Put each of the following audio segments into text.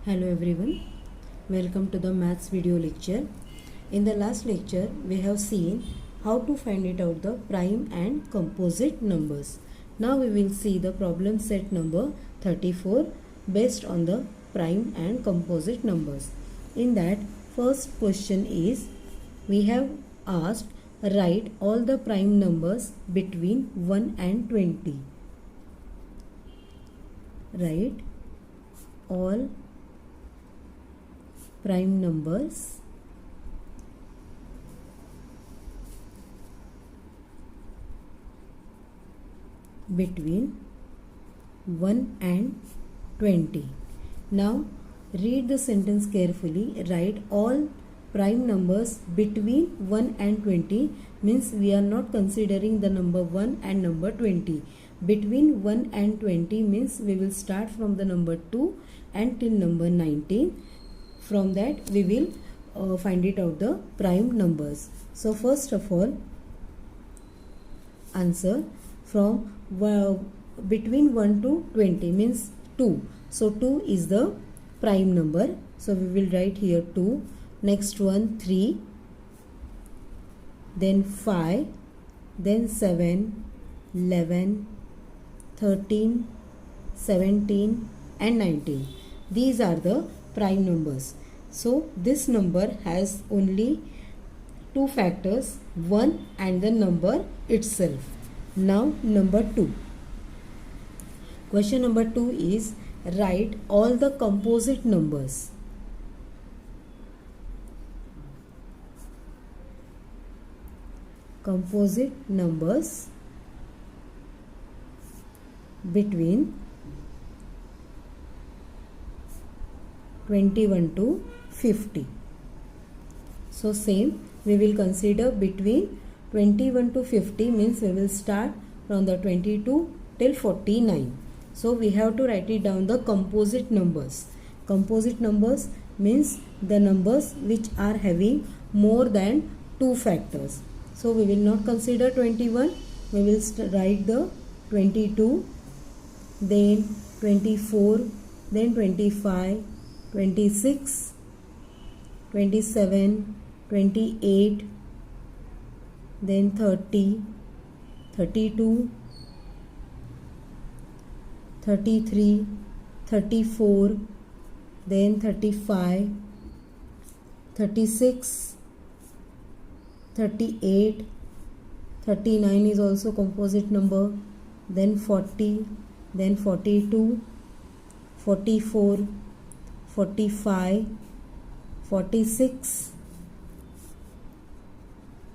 Hello everyone, welcome to the maths video lecture. In the last lecture, we have seen how to find it out the prime and composite numbers. Now we will see the problem set number 34 based on the prime and composite numbers. In that, first question is, we have asked write all the prime numbers between 1 and 20. Write all prime numbers between 1 and 20. Now read the sentence carefully. Write all prime numbers between 1 and 20 means we are not considering the number 1 and number 20. Between 1 and 20 means we will start from the number 2 and till number 19. From that we will find it out the prime numbers. So first of all, answer from between 1 to 20 means 2. So 2 is the prime number. So we will write here 2. Next one 3. Then 5. Then 7, 11, 13, 17 and 19. These are the prime numbers. So this number has only two factors, 1 and the number itself. Now number 2. Question number 2 is write all the composite numbers. Composite numbers between 21 to 50. So same, we will consider between 21 to 50 means we will start from the 22 till 49. So we have to write it down the composite numbers. Composite numbers means the numbers which are having more than two factors. So we will not consider 21, we will write the 22, then 24, then 25, 26, 27, 28, then 30, 32, 33, 34, then 35, 36, 38, 39 is also composite number, then 40, then 42, 44, 45, 46,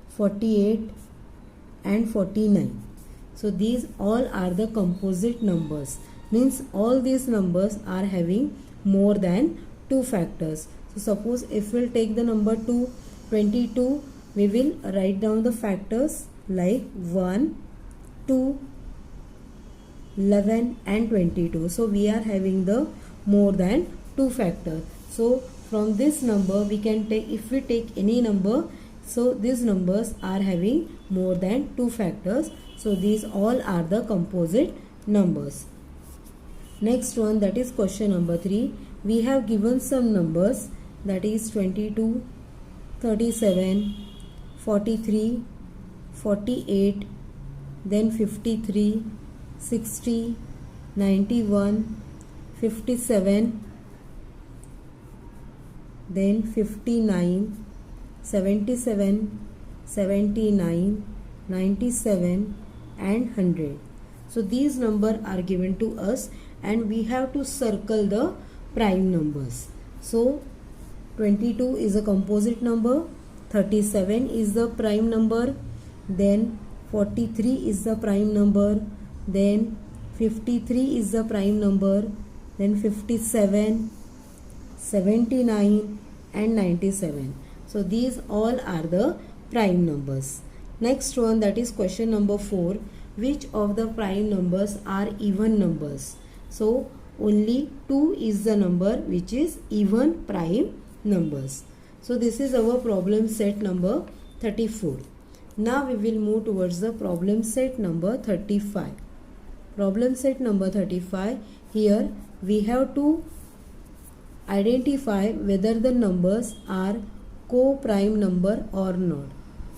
48 and 49. So these all are the composite numbers. Means all these numbers are having more than two factors. So suppose if we'll take the number 22, we will write down the factors like 1, 2, 11 and 22. So we are having the more than two factors. So from this number we can take, if we take any number, so these numbers are having more than two factors. So these all are the composite numbers. Next one, that is question number 3. We have given some numbers, that is 22, 37, 43, 48, then 53, 60, 91, 57, then 59, 77, 79, 97 and 100. So these numbers are given to us and we have to circle the prime numbers. So 22 is a composite number, 37 is the prime number, then 43 is the prime number, then 53 is the prime number, then 57, 79 and 97. So these all are the prime numbers. Next one, that is question number 4. Which of the prime numbers are even numbers? So only 2 is the number which is even prime numbers. So this is our problem set number 34. Now we will move towards the problem set number 35. Problem set number 35. Here we have to Identify whether the numbers are co-prime number or not.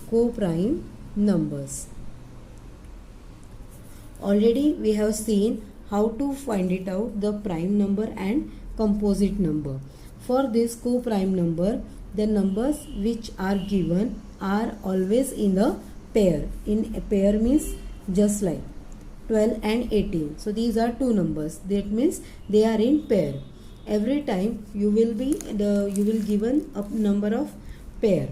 Co-prime numbers. Already we have seen how to find it out, the prime number and composite number. For this co-prime number, the numbers which are given are always in a pair. In a pair means just like 12 and 18. So these are two numbers. That means they are in pair. Every time you will given a number of pair.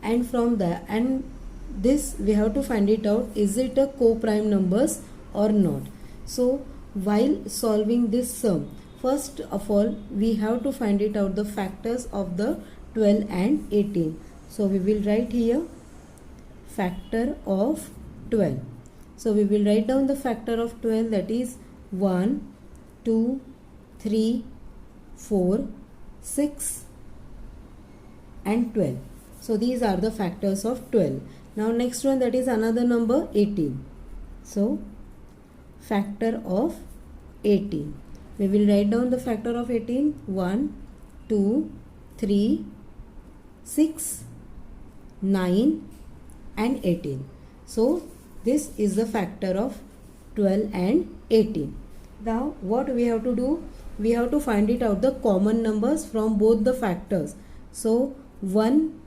And from that, and this we have to find it out, is it a co-prime numbers or not. So while solving this sum, first of all we have to find it out the factors of the 12 and 18. So we will write here factor of 12. So we will write down the factor of 12, that is 1, 2, 3, 4, 6 and 12. So these are the factors of 12. Now next one, that is another number 18. So factor of 18. We will write down the factor of 18. 1, 2, 3, 6, 9 and 18. So this is the factor of 12 and 18. Now what we have to do? We have to find it out the common numbers from both the factors. So 1,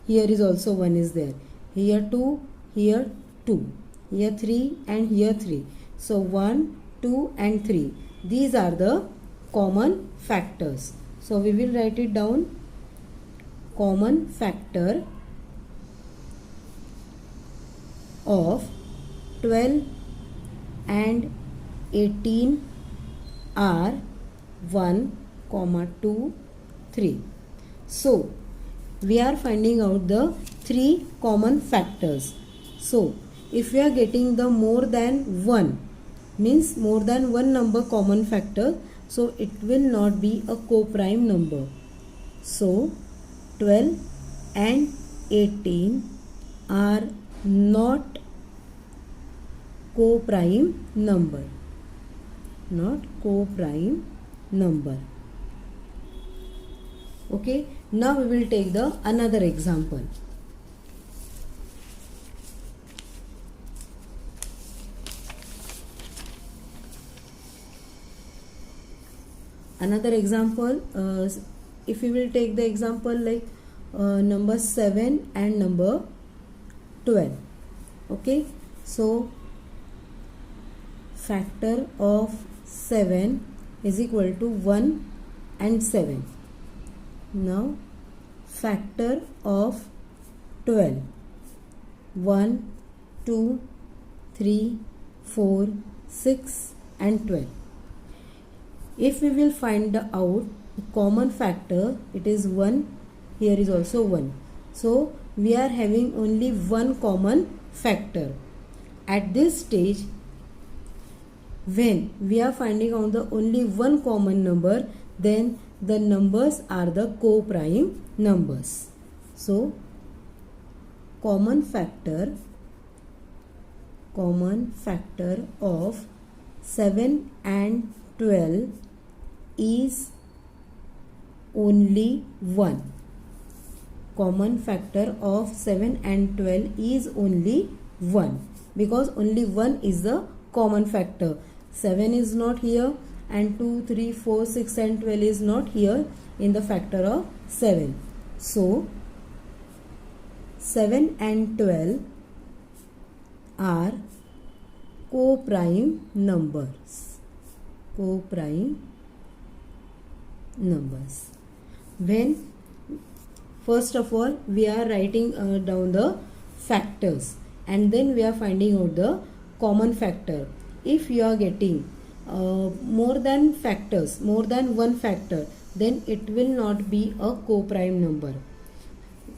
here is also 1 is there. Here 2, here 2. Here 3 and here 3. So 1, 2 and 3. These are the common factors. So we will write it down. Common factor of 12 and 18 are 1, 2, 3. So we are finding out the 3 common factors. So if we are getting the more than 1, means more than one number common factor, so it will not be a co-prime number. So 12 and 18 are not co-prime number. Not co-prime number. Okay, now we will take the another example. Another example, if we will take the example like number 7 and number 12. Okay, so factor of 7 is equal to 1 and 7. Now factor of 12, 1, 2, 3, 4, 6 and 12. If we will find out common factor, it is 1, here is also 1. So we are having only one common factor. At this stage, when we are finding out the only one common number, then the numbers are the co-prime numbers. So common factor of 7 and 12 is only 1. Common factor of 7 and 12 is only 1, because only 1 is the common factor. 7 is not here and 2, 3, 4, 6 and 12 is not here in the factor of 7. So 7 and 12 are co-prime numbers. Co-prime numbers. When first of all we are writing down the factors and then we are finding out the common factor. If you are getting more than factors, more than one factor, then it will not be a co-prime number.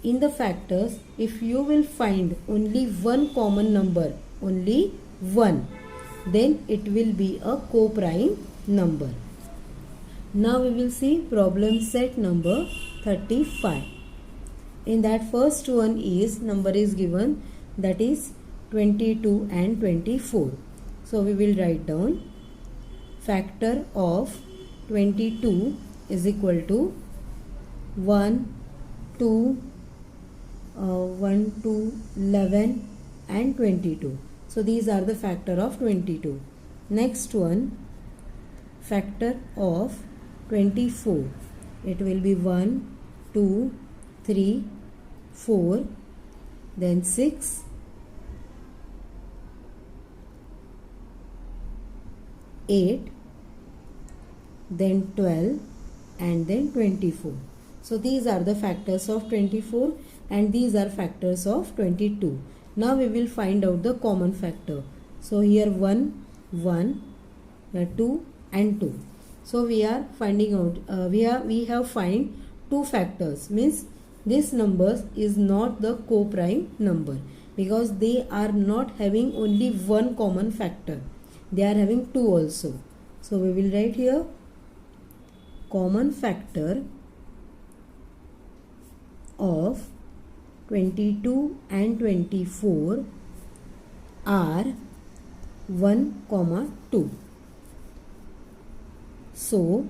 In the factors, if you will find only one common number, only one, then it will be a co-prime number. Now we will see problem set number 35. In that first one is number is given, that is 22 and 24. So we will write down factor of 22 is equal to 1, 2, 11 and 22. So these are the factor of 22. Next one, factor of 24. It will be 1, 2, 3, 4, then 6, 8, then 12 and then 24. So these are the factors of 24 and these are factors of 22. Now we will find out the common factor. So here 1, 1, 2 and 2. So we are finding out, we have find two factors, means this number is not the co-prime number because they are not having only one common factor. They are having two also. So we will write here common factor of 22 and 24 are 1, 2. So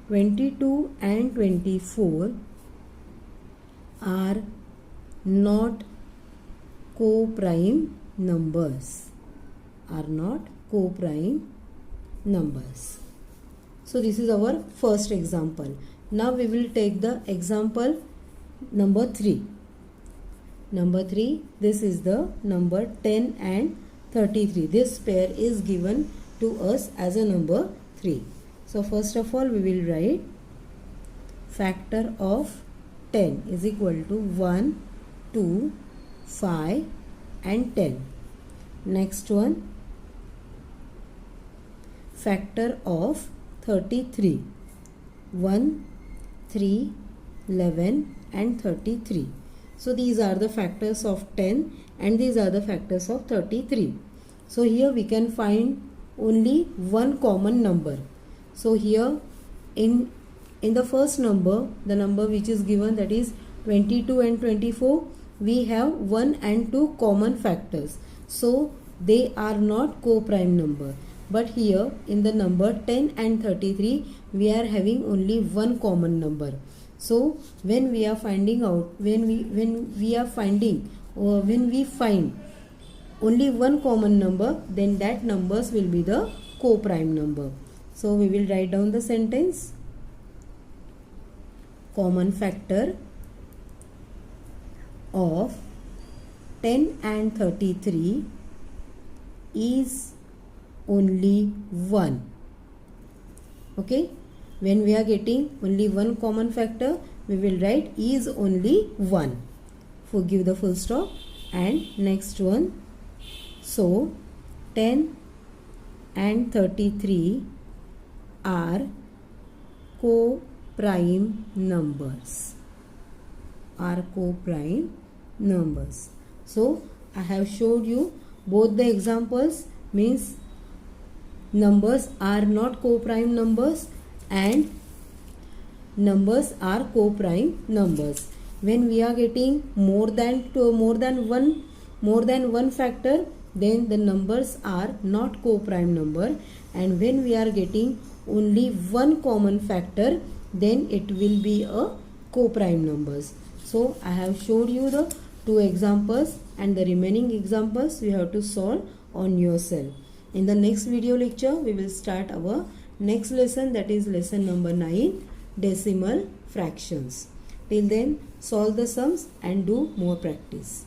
22 and 24 are not co-prime numbers. So this is our first example. Now we will take the example number 3. Number 3, this is the number 10 and 33. This pair is given to us as a number 3. So first of all we will write factor of 10 is equal to 1, 2, 5 and 10. Next one, factor of 33, 1, 3, 11 and 33. So these are the factors of 10 and these are the factors of 33. So here we can find only one common number. So here in the first number, the number which is given, that is 22 and 24, we have 1 and 2 common factors. So they are not co-prime number. But here in the number 10 and 33, we are having only one common number. So when we find only one common number, then that numbers will be the co-prime number. So we will write down the sentence. Common factor of 10 and 33 is only 1. Okay, when we are getting only one common factor, we will write is only 1. Give the full stop. And next one, so 10 and 33 are co-prime numbers. So I have showed you both the examples, means numbers are not co-prime numbers and numbers are co-prime numbers. When we are getting more than one factor, then the numbers are not co-prime number, and when we are getting only one common factor, then it will be a co-prime numbers. So I have showed you the two examples, and the remaining examples you have to solve on yourself. In the next video lecture, we will start our next lesson, that is lesson number 9, decimal fractions. Till then, solve the sums and do more practice.